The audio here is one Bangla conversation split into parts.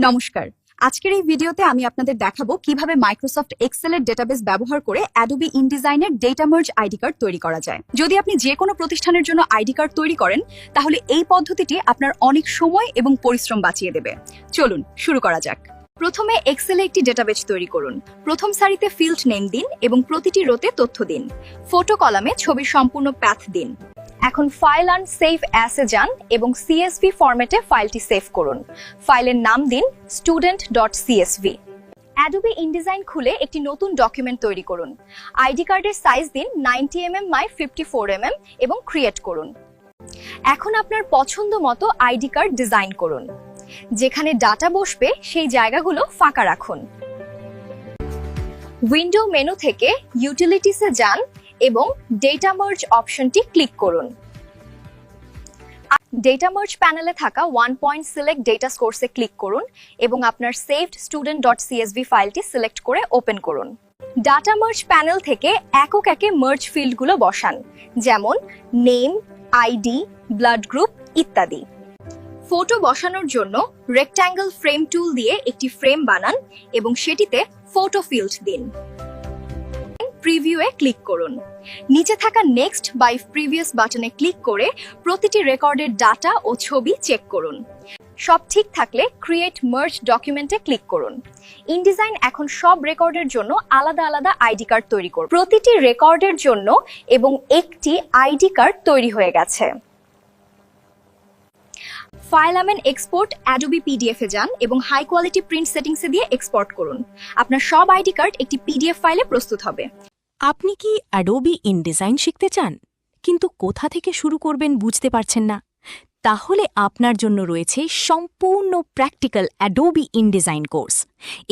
নমস্কার, আজকের এই ভিডিওতে আমি আপনাদের দেখাবো কিভাবে মাইক্রোসফট এক্সেলের ডেটাবেস ব্যবহার করে অ্যাডোবি ইনডিজাইনের ডেটা মার্জ আইডি কার্ড তৈরি করা যায়। যদি আপনি যে কোনো প্রতিষ্ঠানের জন্য আইডি কার্ড তৈরি করেন, তাহলে এই পদ্ধতিটি আপনার অনেক সময় এবং পরিশ্রম বাঁচিয়ে দেবে। চলুন শুরু করা যাক। প্রথমে এক্সেলে একটি ডেটাবেস তৈরি করুন। প্রথম সারিতে ফিল্ড নেম দিন এবং প্রতিটি রোতে তথ্য দিন। ফটো কলামে ছবির সম্পূর্ণ প্যাথ দিন। এখন ফাইল অ্যান্ড সেভ অ্যাসে যান এবং সিএসভি ফরম্যাটে ফাইলটি সেভ করুন। ফাইলের নাম দিন student.csv। অ্যাডোবি ইনডিজাইন খুলে একটি নতুন ডকুমেন্ট তৈরি করুন। আইডি কার্ডের সাইজ দিন 90mm বাই 54mm এবং ক্রিয়েট করুন। এখন আপনার পছন্দ মতো আইডি কার্ড ডিজাইন করুন। যেখানে ডাটা বসবে সেই জায়গাগুলো ফাঁকা রাখুন। উইন্ডো মেনু থেকে ইউটিলিটিসে যান এবং ডেটা মার্জ অপশনটি ক্লিক করুন। ডেটা মার্জ প্যানেলে থাকা 1 পয়েন্ট সিলেক্ট ডেটা সোর্সে ক্লিক করুন এবং আপনার সেভড student.csv ফাইলটি সিলেক্ট করে ওপেন করুন। ডাটা মার্জ প্যানেল থেকে একক একে মার্জ ফিল্ডগুলো বসান, যেমন নেম, আইডি, ব্লাড গ্রুপ ইত্যাদি। ফটো বসানোর জন্য রেক্ট্যাঙ্গল ফ্রেম টুল দিয়ে একটি ফ্রেম বানান এবং সেটিতে ফটো ফিল্ড দিন। প্রিভিউয়ে ক্লিক করুন। নিচে থাকা নেক্সট বাই প্রিভিয়াস বাটনে ক্লিক করে প্রতিটি রেকর্ডের ডাটা ও ছবি চেক করুন। সব ঠিক থাকলে ক্রিয়েট মার্জ ডকুমেন্টে ক্লিক করুন। ইনডিজাইন এখন সব রেকর্ডের জন্য আলাদা আলাদা আইডি কার্ড তৈরি করুন। প্রতিটি রেকর্ডের জন্য এবং একটি আইডি কার্ড তৈরি হয়ে গেছে। ফাইল অ্যান্ড এক্সপোর্ট অ্যাডোবি পিডিএফে যান এবং হাই কোয়ালিটি প্রিন্ট সেটিংসে দিয়ে এক্সপোর্ট করুন। আপনার সব আইডি কার্ড একটি পিডিএফ ফাইলে প্রস্তুত হবে। আপনি কি অ্যাডোবি ইনডিজাইন শিখতে চান, কিন্তু কোথা থেকে শুরু করবেন বুঝতে পারছেন না? তাহলে আপনার জন্য রয়েছে সম্পূর্ণ প্র্যাকটিক্যাল অ্যাডোবি ইনডিজাইন কোর্স।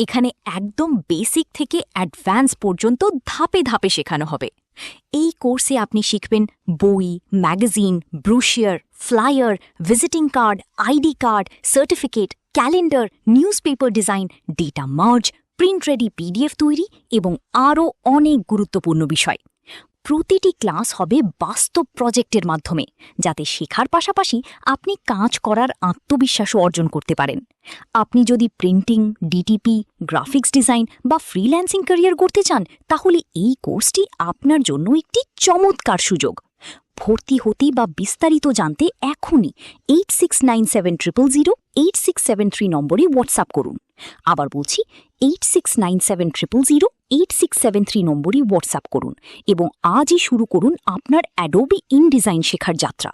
এখানে একদম বেসিক থেকে অ্যাডভান্স পর্যন্ত ধাপে ধাপে শেখানো হবে। এই কোর্সে আপনি শিখবেন বই, magazine, brochure, flyer, visiting card, ID card, certificate, calendar, newspaper design, data merge, print ready PDF তৈরি এবং আরও অনেক গুরুত্বপূর্ণ বিষয়। প্রতিটি ক্লাস হবে বাস্তব প্রজেক্টের মাধ্যমে, যাতে শেখার পাশাপাশি আপনি কাজ করার আত্মবিশ্বাসও অর্জন করতে পারেন। আপনি যদি প্রিন্টিং, ডিটিপি, গ্রাফিক্স ডিজাইন বা ফ্রিল্যান্সিং ক্যারিয়ার করতে চান, তাহলে এই কোর্সটি আপনার জন্য একটি চমৎকার সুযোগ। ভর্তি হতে বা বিস্তারিত জানতে এখনই 8697008673 নম্বরে হোয়াটসঅ্যাপ করুন। আবার বলছি, 8697008673 নম্বরে হোয়াটসঅ্যাপ করুন এবং আজই শুরু করুন আপনার অ্যাডোবি ইনডিজাইন শেখার যাত্রা।